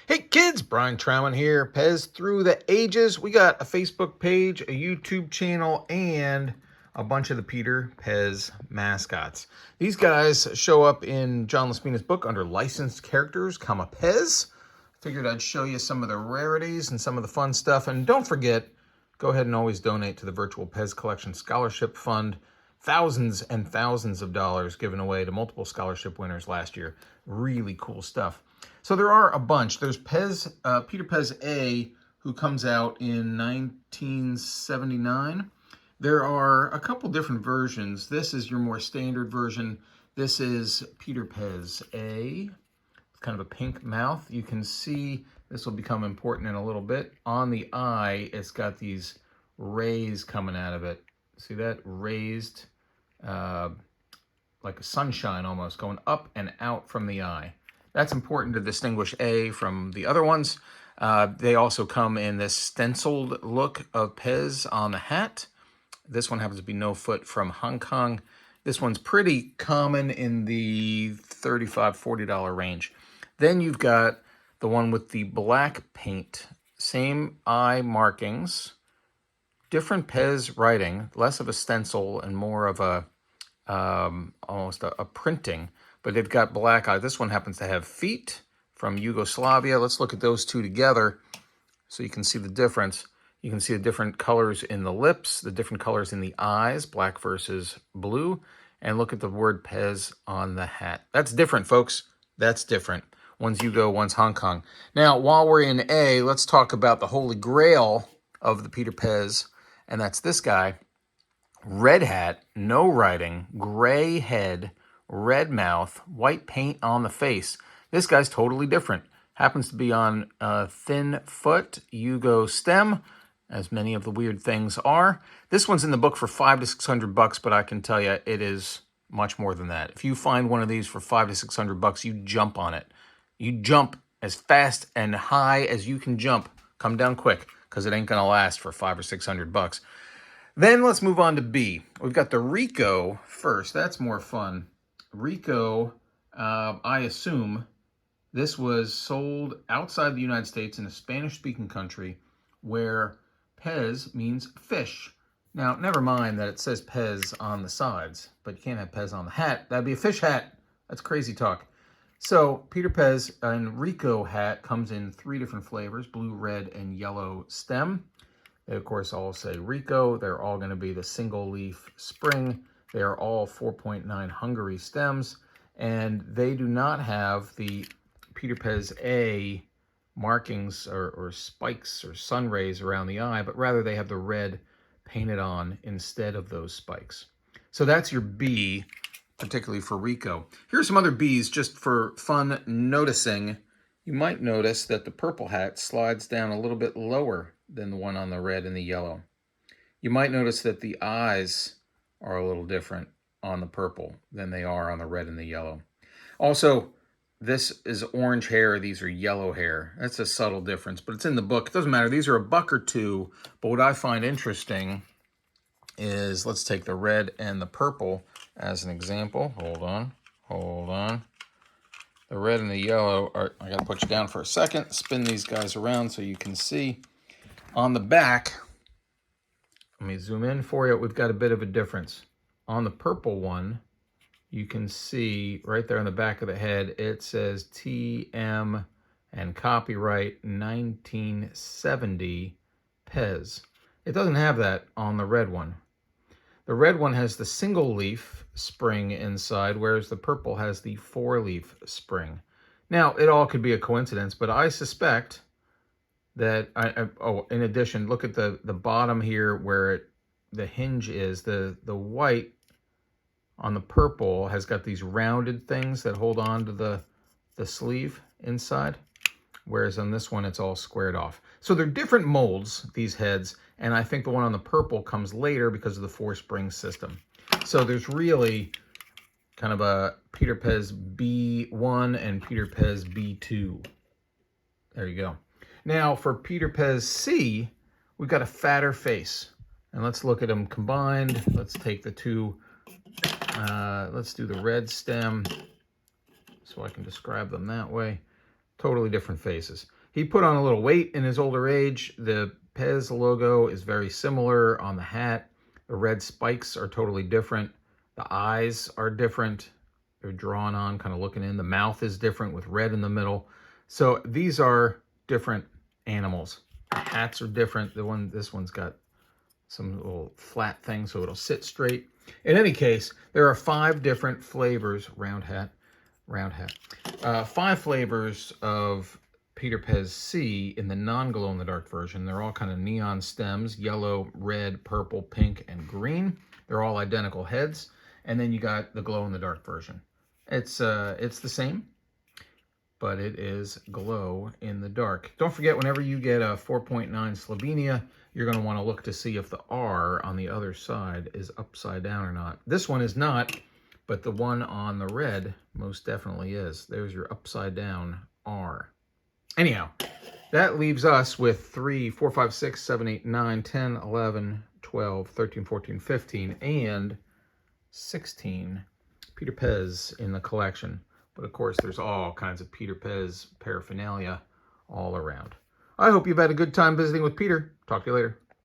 Hey kids, Brian Trauman here, PEZ Through the Ages. We got a Facebook page, a YouTube channel, and a bunch of the PEZ mascots. These guys show up in John Laspina's book under licensed characters, PEZ. Figured I'd show you some of the rarities and some of the fun stuff. And don't forget, go ahead and always donate to the Virtual PEZ Collection Scholarship Fund. Thousands and thousands of dollars given away to multiple scholarship winners last year. Really cool stuff. So there are a bunch. There's Peter PEZ A, who comes out in 1979. There are a couple different versions. This is your more standard version. This is Peter PEZ A. It's kind of a pink mouth. You can see, this will become important in a little bit. On the eye, it's got these rays coming out of it. See that? Raised, like a sunshine almost, going up and out from the eye. That's important to distinguish A from the other ones. They also come in this stenciled look of PEZ on the hat. This one happens to be No Foot from Hong Kong. This one's pretty common in the $35, $40 range. Then you've got the one with the black paint, same eye markings, different PEZ writing, less of a stencil and more of a almost a printing, but they've got black eye. This one happens to have feet from Yugoslavia. Let's look at those two together so you can see the difference. You can see the different colors in the lips, the different colors in the eyes, black versus blue, and look at the word PEZ on the hat. That's different, folks. That's different. One's Yugo, one's Hong Kong. Now, while we're in A, let's talk about the holy grail of the Peter PEZ, and that's this guy. Red hat, no writing, gray head, red mouth, white paint on the face. This guy's totally different. Happens to be on a thin foot, Yugo stem, as many of the weird things are. This one's in the book for $500 to $600, but I can tell you it is much more than that. If you find one of these for $500 to $600, you jump on it. You jump as fast and high as you can jump. Come down quick, because it ain't gonna last for $500 or $600. Then let's move on to B. We've got the RICO first. That's more fun. RICO, I assume this was sold outside the United States in a Spanish-speaking country where PEZ means fish. Now, never mind that it says PEZ on the sides, but you can't have PEZ on the hat. That'd be a fish hat. That's crazy talk. So Peter PEZ and RICO hat comes in 3 different flavors, blue, red, and yellow stem. They, of course, all say RICO. They're all going to be the single leaf spring. They are all 4.9 Hungary stems, and they do not have the Peter PEZ A markings or spikes or sun rays around the eye, but rather they have the red painted on instead of those spikes. So that's your B, particularly for RICO. Here's some other Bs just for fun noticing. You might notice that the purple hat slides down a little bit lower than the one on the red and the yellow. You might notice that the eyes are a little different on the purple than they are on the red and the yellow. Also, this is orange hair, these are yellow hair. That's a subtle difference, but it's in the book. It doesn't matter, these are $1 or $2, but what I find interesting is, let's take the red and the purple as an example. Hold on. The red and the yellow are, I gotta put you down for a second, spin these guys around so you can see. On the back, let me zoom in for you, we've got a bit of a difference. On the purple one, you can see right there on the back of the head, it says TM and copyright 1970 PEZ. It doesn't have that on the red one. The red one has the single leaf spring inside, whereas the purple has the 4-leaf spring. Now, it all could be a coincidence, but I suspect that, in addition, look at the bottom here where the hinge is, the white on the purple has got these rounded things that hold on to the sleeve inside, whereas on this one it's all squared off. So they're different molds, these heads, and I think the one on the purple comes later because of the 4-spring system. So there's really kind of a Peter PEZ B1 and Peter PEZ B2. There you go. Now for Peter PEZ C, we've got a fatter face. And let's look at them combined. Let's take the two, let's do the red stem so I can describe them that way. Totally different faces. He put on a little weight in his older age. The PEZ logo is very similar on the hat. The red spikes are totally different. The eyes are different. They're drawn on, kind of looking in. The mouth is different with red in the middle. So these are different animals. The hats are different. This one's got some little flat thing so it'll sit straight. In any case, there are 5 different flavors, round hat, 5 flavors of Peter PEZ C in the non-glow-in-the-dark version. They're all kind of neon stems, yellow, red, purple, pink, and green. They're all identical heads. And then you got the glow-in-the-dark version. It's the same, but it is glow in the dark. Don't forget, whenever you get a 4.9 Slovenia, you're going to want to look to see if the R on the other side is upside down or not. This one is not, but the one on the red most definitely is. There's your upside down R. Anyhow, that leaves us with 3, 4, 5, 6, 7, 8, 9, 10, 11, 12, 13, 14, 15, and 16 Peter PEZ in the collection. But of course, there's all kinds of Peter PEZ paraphernalia all around. I hope you've had a good time visiting with Peter. Talk to you later.